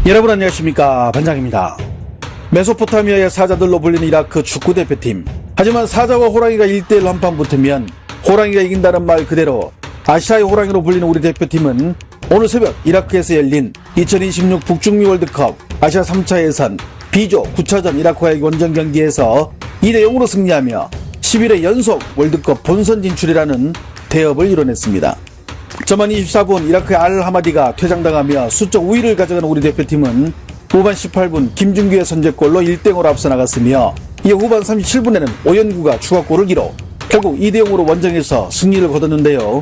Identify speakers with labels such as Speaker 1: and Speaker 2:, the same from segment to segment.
Speaker 1: 여러분 안녕하십니까, 반장입니다. 메소포타미아의 사자들로 불리는 이라크 축구대표팀. 하지만 사자와 호랑이가 1대1 한판 붙으면 호랑이가 이긴다는 말 그대로 아시아의 호랑이로 불리는 우리 대표팀은 오늘 새벽 이라크에서 열린 2026 북중미 월드컵 아시아 3차 예선 B조 9차전 이라크와의 원정 경기에서 2대0으로 승리하며 11회 연속 월드컵 본선 진출이라는 대업을 이뤄냈습니다. 전반 24분 이라크의 알하마디가 퇴장당하며 수적 우위를 가져간 우리 대표팀은 후반 18분 김준규의 선제골로 1대0으로 앞서 나갔으며 이어 후반 37분에는 오연구가 추가골을 기록 결국 2대0으로 원정에서 승리를 거뒀는데요.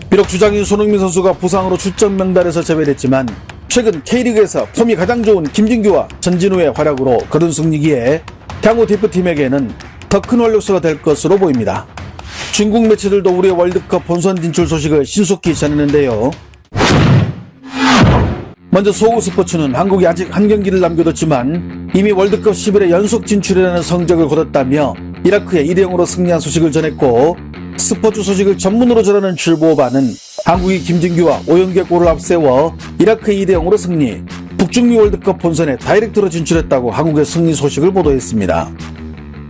Speaker 1: 비록 주장인 손흥민 선수가 부상으로 출전 명단에서 제외됐지만 최근 K리그에서 폼이 가장 좋은 김준규와 전진우의 활약으로 거둔 승리기에 향후 대표팀에게는 더 큰 활력소가 될 것으로 보입니다. 중국 매체들도 우리의 월드컵 본선 진출 소식을 신속히 전했는데요. 먼저 소우스포츠는 한국이 아직 한 경기를 남겨뒀지만 이미 월드컵 11회 연속 진출이라는 성적을 거뒀다며 이라크에 2대0으로 승리한 소식을 전했고, 스포츠 소식을 전문으로 전하는 출보반은 한국이 김진규와 오영규의 골을 앞세워 이라크의 2대0으로 승리, 북중미 월드컵 본선에 다이렉트로 진출했다고 한국의 승리 소식을 보도했습니다.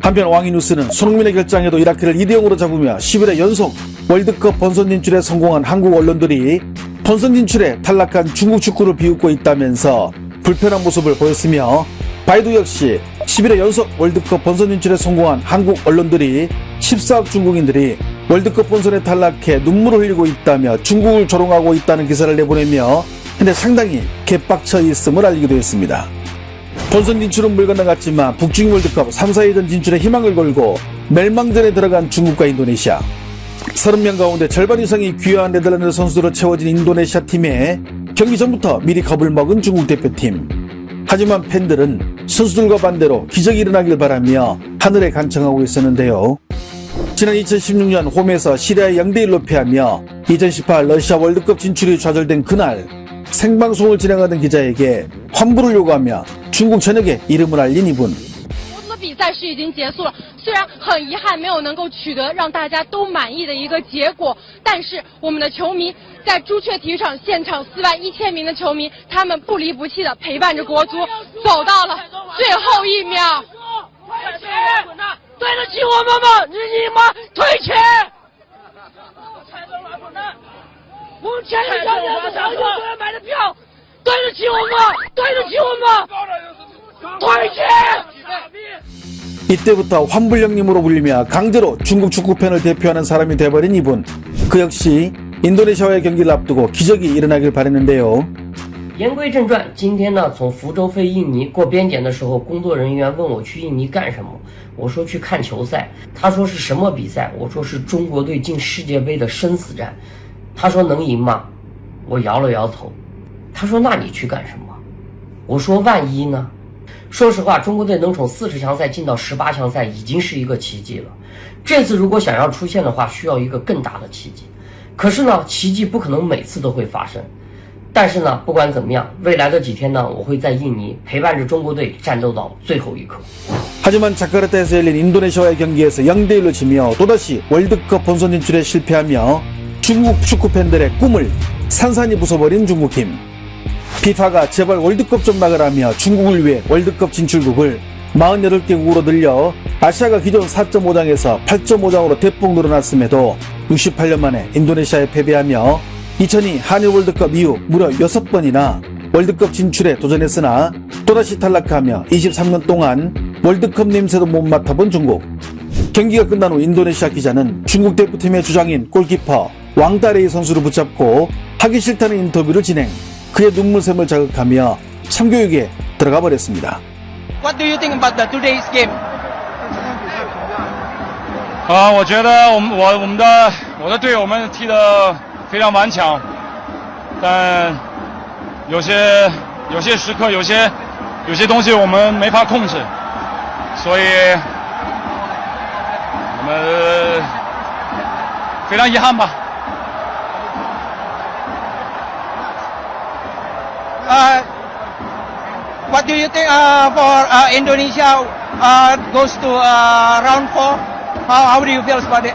Speaker 1: 한편 왕이뉴스는 손흥민의 결장에도 이라크를 2대0으로 잡으며 11회 연속 월드컵 본선 진출에 성공한 한국 언론들이 본선 진출에 탈락한 중국 축구를 비웃고 있다면서 불편한 모습을 보였으며, 바이두 역시 11회 연속 월드컵 본선 진출에 성공한 한국 언론들이 14억 중국인들이 월드컵 본선에 탈락해 눈물을 흘리고 있다며 중국을 조롱하고 있다는 기사를 내보내며 근데 상당히 개빡쳐 있음을 알리기도 했습니다. 본선 진출은 물 건너갔지만 북중미 월드컵 3, 4회전 진출에 희망을 걸고 멸망전에 들어간 중국과 인도네시아. 30명 가운데 절반 이상이 귀화한 네덜란드 선수들로 채워진 인도네시아 팀에 경기 전부터 미리 겁을 먹은 중국 대표팀. 하지만 팬들은 선수들과 반대로 기적이 일어나길 바라며 하늘에 간청하고 있었는데요. 지난 2016년 홈에서 시리아에 0대1로 패하며 2018 러시아 월드컵 진출이 좌절된 그날 생방송을 진행하던 기자에게 환불을 요구하며 중국 전역에 이름을 알린 이분.
Speaker 2: 比赛是已经结束了，虽然很遗憾没有能够取得让大家都满意的一个结果，但是我们的球迷在朱雀体育场现场41000名的球迷，他们不离不弃的陪伴着国足走到了最后一秒。
Speaker 3: 退钱，对得起我们吗？日你妈退钱！我们前一天在上球队买的票，对得起我们，对得起我们，退钱！
Speaker 1: 이때부터 환불령님으로 불리며 강제로 중국 축구팬을 대표하는 사람이 돼버린 이분. 그 역시 인도네시아와의 경기를 앞두고 기적이 일어나길 바랬는데요.
Speaker 4: 言归正传，今天呢，从福州飞印尼过边检的时候，工作人员问我去印尼干什么，我说去看球赛。他说是什么比赛？我说是中国队进世界杯的生死战。他说能赢吗？我摇了摇头。他说那你去干什么？我说万一呢？说实话，中国队能从40强赛进到18强赛已经是一个奇迹了。这次如果想要出现的话，需要一个更大的奇迹。可是呢，奇迹不可能每次都会发生。但是呢，不管怎么样，未来的几天呢，我会在印尼陪伴着中国队战斗到最后一刻。
Speaker 1: 하지만 자카르타에서 열린 인도네시아와의 경기에서 0대1로 지며 또다시 월드컵 본선 진출에 실패하며 중국 축구 팬들의 꿈을 산산이 부숴버린 중국팀. 피파가 제발 월드컵 좀 나가라며 중국을 위해 월드컵 진출국을 48개국으로 늘려 아시아가 기존 4.5장에서 8.5장으로 대폭 늘어났음에도 68년 만에 인도네시아에 패배하며 2002 한일 월드컵 이후 무려 6번이나 월드컵 진출에 도전했으나 또다시 탈락하며 23년 동안 월드컵 냄새도 못 맡아본 중국. 경기가 끝난 후 인도네시아 기자는 중국 대표팀의 주장인 골키퍼 왕다레이 선수를 붙잡고 하기 싫다는 인터뷰를 진행. 그의 눈물샘을 자극하며 참교육에 들어가 버렸습니다.
Speaker 5: What do you think about the today's game?
Speaker 6: 我觉得我的队友们踢得非常顽强，但有些时刻有些东西我们没法控制，所以我们非常遗憾吧。
Speaker 5: What do you think for Indonesia goes to round 4? How do you feel about it?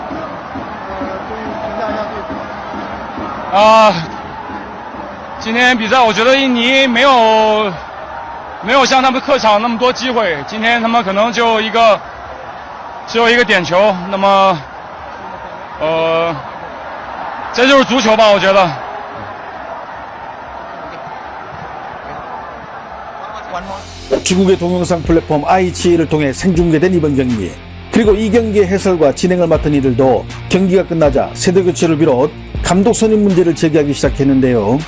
Speaker 6: 今天比赛我觉得印尼没有没有像他们客场那么多机会，今天他们可能只有一个点球，那么这就是足球吧，我觉得。
Speaker 1: 중국의 동영상 플랫폼 ICA를 통해 생중계된 이번 경기. 그리고 이 경기의 해설과 진행을 맡은 이들도 경기가 끝나자 세대 교체를 비롯 감독 선임 문제를 제기하기 시작했는데요.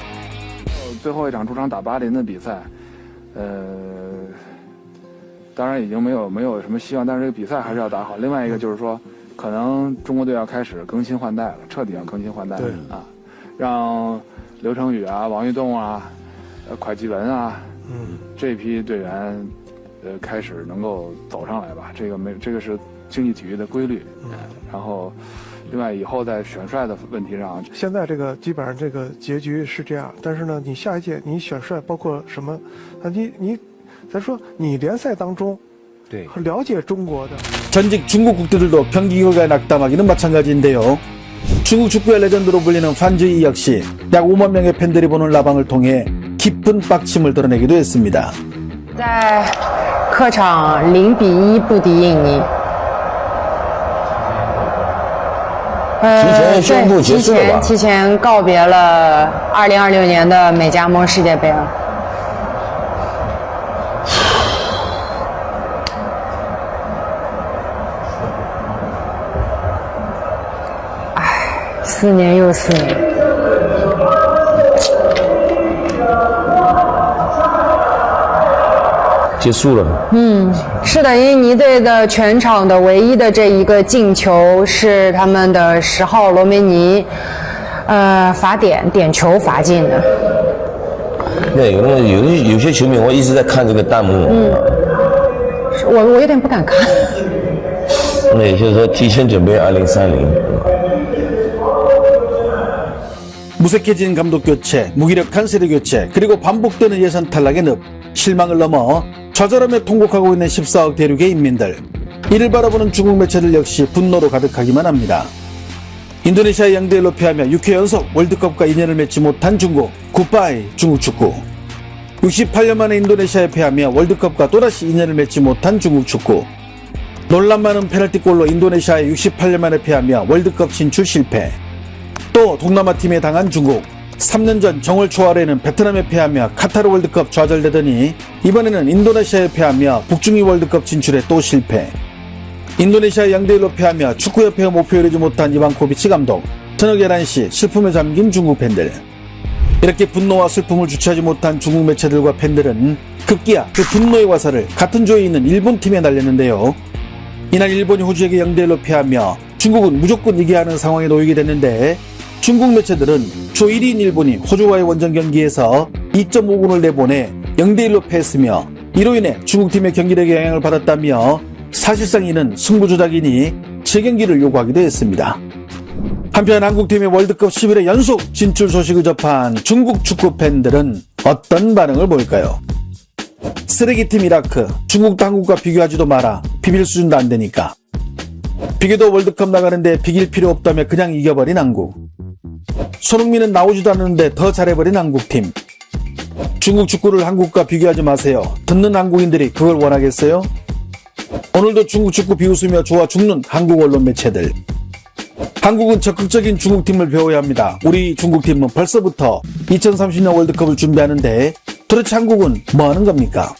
Speaker 7: 最后一场主场打巴林的比赛，当然已经没有什么希望，但是这个比赛还是要打好。另外一个就是说，可能中国队要开始更新换代了，彻底要更新换代了啊，让刘成宇啊、王玉栋啊、蒯基文啊，这批队员开始能够走上来吧。这个是竞技体育的规律，然后。 另外，以后在选帅的问题上，
Speaker 8: 现在这个基本上这个结局是这样，但是呢，你下一届你选帅包括什么？咱说你联赛当中，对，了解中国的
Speaker 1: 전직 중국 국대들도 경기 결과에 낙담하기는 마찬가지인데요. 중국 축구의 레전드로 불리는 판즈이 역시 약 5만 명의 팬들이 보는 라방을 통해 깊은 빡침을 드러내기도 했습니다.
Speaker 9: 在客场0比1不敌印尼。
Speaker 10: 提前宣布结束了吧？
Speaker 9: 提前告别了2026年的美加盟世界杯了。唉，4年又4年。
Speaker 10: 结束了。
Speaker 9: 是的，印尼队的全场的唯一的这一个进球是他们的10号罗梅尼，点球罚进的。
Speaker 10: 对，有些球迷，我一直在看这个弹幕。
Speaker 9: 我有点不敢看。
Speaker 10: 那就是说提前准备2030。
Speaker 1: 무색해진 감독 교체, 무기력한 세대 교체, 그리고 반복되는 예선 탈락의 늪, 실망을 넘어 좌절함에 통곡하고 있는 14억 대륙의 인민들. 이를 바라보는 중국 매체들 역시 분노로 가득하기만 합니다. 인도네시아의 0대1로 패하며 6회 연속 월드컵과 인연을 맺지 못한 중국. 굿바이 중국 축구. 68년 만에 인도네시아에 패하며 월드컵과 또다시 인연을 맺지 못한 중국 축구. 논란 많은 페널티골로 인도네시아에 68년 만에 패하며 월드컵 진출 실패. 또 동남아 팀에 당한 중국. 3년 전 정월 초하루에는 베트남에 패하며 카타르 월드컵 좌절되더니 이번에는 인도네시아에 패하며 북중미 월드컵 진출에 또 실패. 인도네시아 0대1로 패하며 축구협회가 목표 이루지 못한 이반코비치 감독. 저녁 11시 슬픔에 잠긴 중국 팬들. 이렇게 분노와 슬픔을 주체하지 못한 중국 매체들과 팬들은 급기야 그 분노의 화살을 같은 조에 있는 일본 팀에 날렸는데요. 이날 일본이 호주에게 0대1로 패하며 중국은 무조건 이겨야 하는 상황에 놓이게 됐는데 중국 매체들은 조 1위인 일본이 호주와의 원정 경기에서 2.5분을 내보내 0대1로 패했으며 이로 인해 중국팀의 경기력에 영향을 받았다며 사실상 이는 승부 조작이니 재경기를 요구하기도 했습니다. 한편 한국팀의 월드컵 11회 연속 진출 소식을 접한 중국 축구 팬들은 어떤 반응을 보일까요? 쓰레기팀 이라크, 중국도 한국과 비교하지도 마라. 비빌 수준도 안 되니까. 비교도 월드컵 나가는데 비길 필요 없다며 그냥 이겨버린 한국. 손흥민은 나오지도 않는데 더 잘해버린 한국팀. 중국 축구를 한국과 비교하지 마세요. 듣는 한국인들이 그걸 원하겠어요? 오늘도 중국 축구 비웃으며 좋아 죽는 한국 언론 매체들. 한국은 적극적인 중국팀을 배워야 합니다. 우리 중국팀은 벌써부터 2030년 월드컵을 준비하는데 도대체 한국은 뭐 하는 겁니까?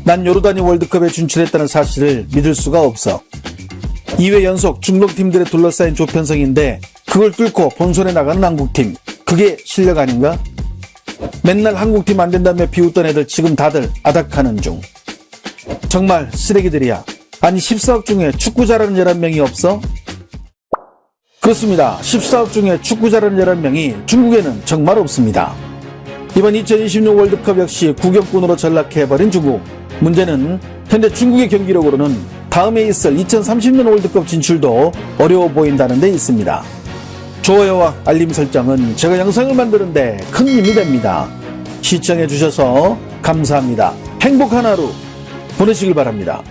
Speaker 1: 난 요르단이 월드컵에 진출했다는 사실을 믿을 수가 없어. 2회 연속 중동팀들에 둘러싸인 조편성인데 그걸 뚫고 본선에 나가는 한국팀. 그게 실력 아닌가? 맨날 한국팀 안 된다며 비웃던 애들 지금 다들 아닥하는 중. 정말 쓰레기들이야. 아니 14억 중에 축구 잘하는 11명이 없어? 그렇습니다. 14억 중에 축구 잘하는 11명이 중국에는 정말 없습니다. 이번 2026 월드컵 역시 구경꾼으로 전락해버린 중국. 문제는 현재 중국의 경기력으로는 다음에 있을 2030년 월드컵 진출도 어려워 보인다는 데 있습니다. 좋아요와 알림 설정은 제가 영상을 만드는데 큰 힘이 됩니다. 시청해주셔서 감사합니다. 행복한 하루 보내시길 바랍니다.